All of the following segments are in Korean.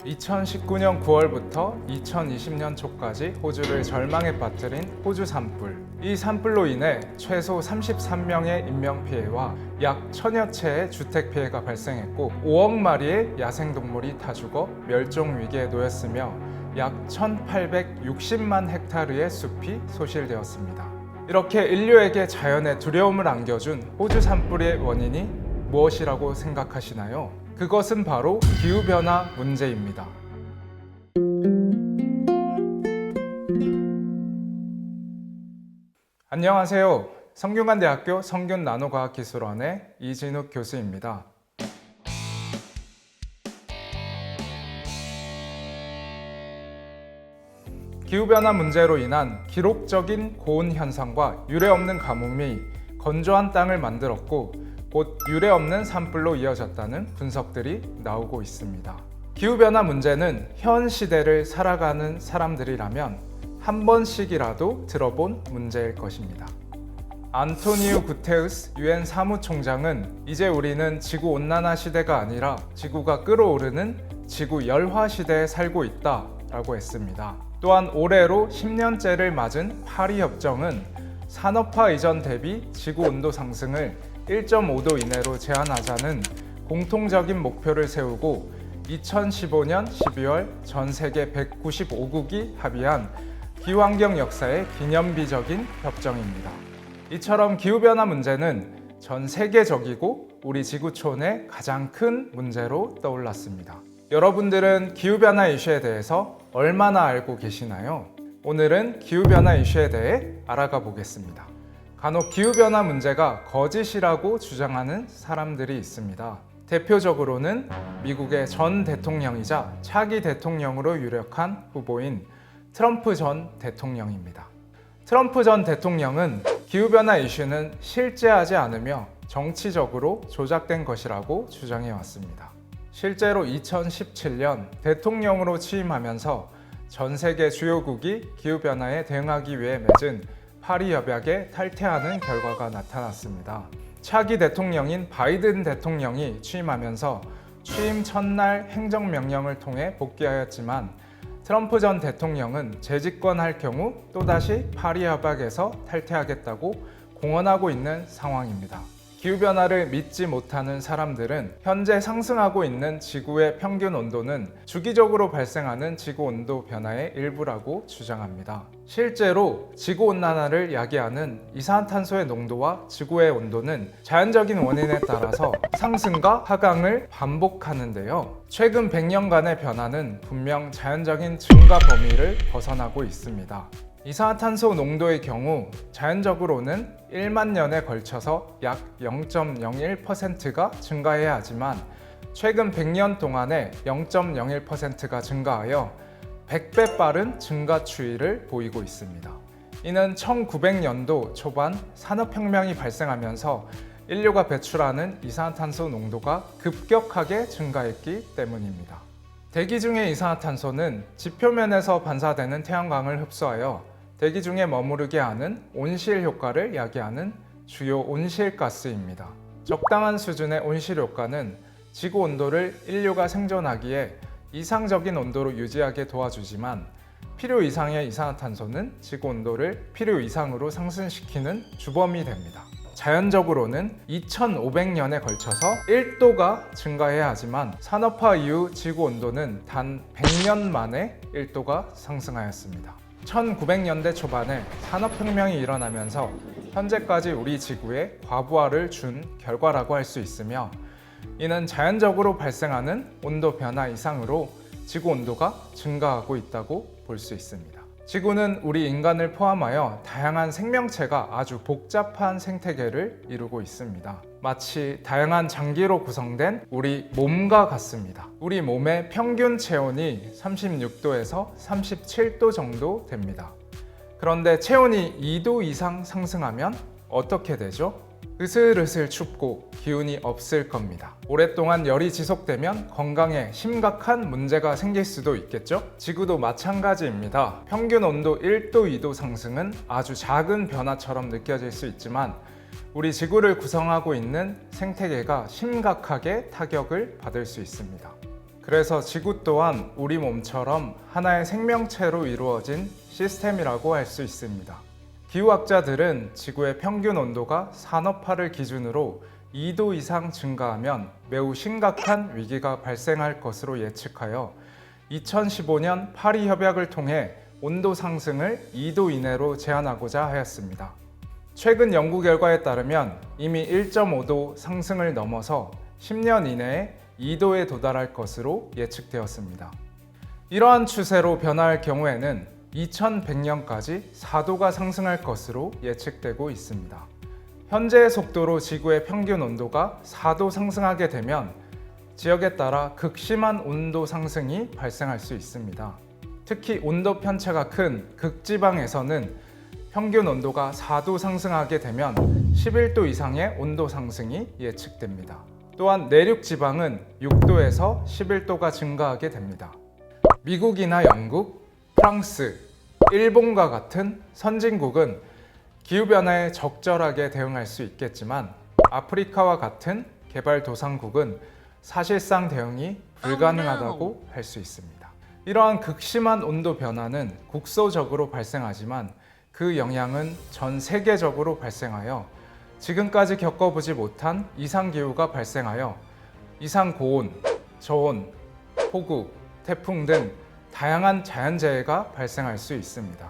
2019년 9월부터 2020년 초까지 호주를 절망에 빠뜨린 호주 산불. 이 산불로 인해 최소 33명의 인명피해와 약 1000여 채의 주택피해가 발생했고 5억 마리의 야생동물이 다 죽어 멸종위기에 놓였으며 약 1860만 헥타르의 숲이 소실되었습니다. 이렇게 인류에게 자연의 두려움을 안겨준 호주 산불의 원인이 무엇이라고 생각하시나요? 그것은 바로 기후변화 문제입니다. 안녕하세요. 성균관대학교 성균나노과학기술원의 이진욱 교수입니다. 기후변화 문제로 인한 기록적인 고온 현상과 유례없는 가뭄이 건조한 땅을 만들었고 곧 유례없는 산불로 이어졌다는 분석들이 나오고 있습니다. 기후변화 문제는 현 시대를 살아가는 사람들이라면 한 번씩이라도 들어본 문제일 것입니다. 안토니우 구테우스 유엔 사무총장은 이제 우리는 지구온난화 시대가 아니라 지구가 끓어오르는 지구 열화 시대에 살고 있다 라고 했습니다. 또한 올해로 10년째를 맞은 파리협정은 산업화 이전 대비 지구 온도 상승을 1.5도 이내로 제한하자는 공통적인 목표를 세우고 2015년 12월 전 세계 195국이 합의한 기후환경 역사의 기념비적인 협정입니다. 이처럼 기후변화 문제는 전 세계적이고 우리 지구촌의 가장 큰 문제로 떠올랐습니다. 여러분들은 기후변화 이슈에 대해서 얼마나 알고 계시나요? 오늘은 기후변화 이슈에 대해 알아가 보겠습니다. 간혹 기후변화 문제가 거짓이라고 주장하는 사람들이 있습니다. 대표적으로는 미국의 전 대통령이자 차기 대통령으로 유력한 후보인 트럼프 전 대통령입니다. 트럼프 전 대통령은 기후변화 이슈는 실제하지 않으며 정치적으로 조작된 것이라고 주장해 왔습니다. 실제로 2017년 대통령으로 취임하면서 전 세계 주요국이 기후변화에 대응하기 위해 맺은 파리협약에 탈퇴하는 결과가 나타났습니다. 차기 대통령인 바이든 대통령이 취임하면서 취임 첫날 행정명령을 통해 복귀하였지만 트럼프 전 대통령은 재집권할 경우 또다시 파리협약에서 탈퇴하겠다고 공언하고 있는 상황입니다. 기후변화를 믿지 못하는 사람들은 현재 상승하고 있는 지구의 평균 온도는 주기적으로 발생하는 지구온도 변화의 일부라고 주장합니다. 실제로 지구온난화를 야기하는 이산화탄소의 농도와 지구의 온도는 자연적인 원인에 따라서 상승과 하강을 반복하는데요. 최근 100년간의 변화는 분명 자연적인 증가 범위를 벗어나고 있습니다. 이산화탄소 농도의 경우 자연적으로는 1만 년에 걸쳐서 약 0.01%가 증가해야 하지만 최근 100년 동안에 0.01%가 증가하여 100배 빠른 증가 추이를 보이고 있습니다. 이는 1900년도 초반 산업혁명이 발생하면서 인류가 배출하는 이산화탄소 농도가 급격하게 증가했기 때문입니다. 대기 중의 이산화탄소는 지표면에서 반사되는 태양광을 흡수하여 대기 중에 머무르게 하는 온실 효과를 야기하는 주요 온실가스입니다. 적당한 수준의 온실 효과는 지구 온도를 인류가 생존하기에 이상적인 온도로 유지하게 도와주지만 필요 이상의 이산화탄소는 지구 온도를 필요 이상으로 상승시키는 주범이 됩니다. 자연적으로는 2500년에 걸쳐서 1도가 증가해야 하지만 산업화 이후 지구 온도는 단 100년 만에 1도가 상승하였습니다. 1900년대 초반에 산업혁명이 일어나면서 현재까지 우리 지구에 과부하를 준 결과라고 할 수 있으며 이는 자연적으로 발생하는 온도 변화 이상으로 지구 온도가 증가하고 있다고 볼 수 있습니다. 지구는 우리 인간을 포함하여 다양한 생명체가 아주 복잡한 생태계를 이루고 있습니다. 마치 다양한 장기로 구성된 우리 몸과 같습니다. 우리 몸의 평균 체온이 36도에서 37도 정도 됩니다. 그런데 체온이 2도 이상 상승하면 어떻게 되죠? 으슬으슬 춥고 기운이 없을 겁니다. 오랫동안 열이 지속되면 건강에 심각한 문제가 생길 수도 있겠죠? 지구도 마찬가지입니다. 평균 온도 1도, 2도 상승은 아주 작은 변화처럼 느껴질 수 있지만 우리 지구를 구성하고 있는 생태계가 심각하게 타격을 받을 수 있습니다. 그래서 지구 또한 우리 몸처럼 하나의 생명체로 이루어진 시스템이라고 할 수 있습니다. 기후학자들은 지구의 평균 온도가 산업화를 기준으로 2도 이상 증가하면 매우 심각한 위기가 발생할 것으로 예측하여 2015년 파리 협약을 통해 온도 상승을 2도 이내로 제한하고자 하였습니다. 최근 연구 결과에 따르면 이미 1.5도 상승을 넘어서 10년 이내에 2도에 도달할 것으로 예측되었습니다. 이러한 추세로 변화할 경우에는 2100년까지 4도가 상승할 것으로 예측되고 있습니다. 현재의 속도로 지구의 평균 온도가 4도 상승하게 되면 지역에 따라 극심한 온도 상승이 발생할 수 있습니다. 특히 온도 편차가 큰 극지방에서는 평균 온도가 4도 상승하게 되면 11도 이상의 온도 상승이 예측됩니다. 또한 내륙 지방은 6도에서 11도가 증가하게 됩니다. 미국이나 영국, 프랑스, 일본과 같은 선진국은 기후변화에 적절하게 대응할 수 있겠지만 아프리카와 같은 개발도상국은 사실상 대응이 불가능하다고 할 수 있습니다. 이러한 극심한 온도 변화는 국소적으로 발생하지만 그 영향은 전 세계적으로 발생하여 지금까지 겪어보지 못한 이상기후가 발생하여 이상고온, 저온, 폭우, 태풍 등 다양한 자연재해가 발생할 수 있습니다.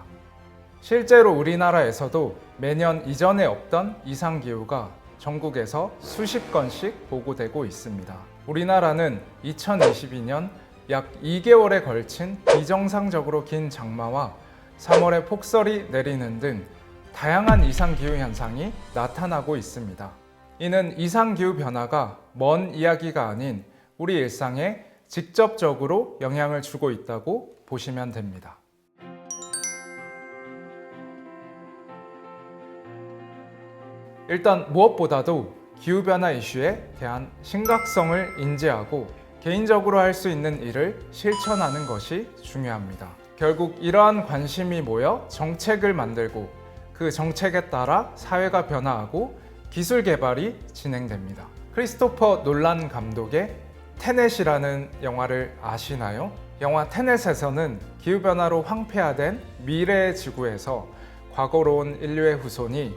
실제로 우리나라에서도 매년 이전에 없던 이상기후가 전국에서 수십 건씩 보고되고 있습니다. 우리나라는 2022년 약 2개월에 걸친 비정상적으로 긴 장마와 3월에 폭설이 내리는 등 다양한 이상기후 현상이 나타나고 있습니다. 이는 이상기후 변화가 먼 이야기가 아닌 우리 일상에 직접적으로 영향을 주고 있다고 보시면 됩니다. 일단 무엇보다도 기후변화 이슈에 대한 심각성을 인지하고 개인적으로 할 수 있는 일을 실천하는 것이 중요합니다. 결국 이러한 관심이 모여 정책을 만들고 그 정책에 따라 사회가 변화하고 기술 개발이 진행됩니다. 크리스토퍼 놀란 감독의 테넷이라는 영화를 아시나요? 영화 테넷에서는 기후변화로 황폐화된 미래의 지구에서 과거로 온 인류의 후손이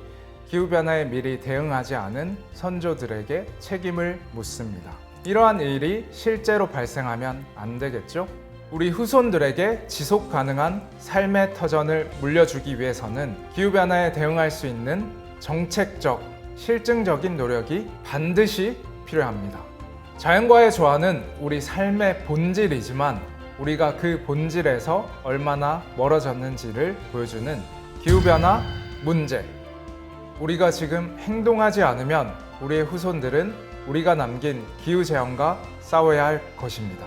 기후변화에 미리 대응하지 않은 선조들에게 책임을 묻습니다. 이러한 일이 실제로 발생하면 안 되겠죠? 우리 후손들에게 지속 가능한 삶의 터전을 물려주기 위해서는 기후변화에 대응할 수 있는 정책적, 실증적인 노력이 반드시 필요합니다. 자연과의 조화는 우리 삶의 본질이지만 우리가 그 본질에서 얼마나 멀어졌는지를 보여주는 기후변화 문제. 우리가 지금 행동하지 않으면 우리의 후손들은 우리가 남긴 기후재앙과 싸워야 할 것입니다.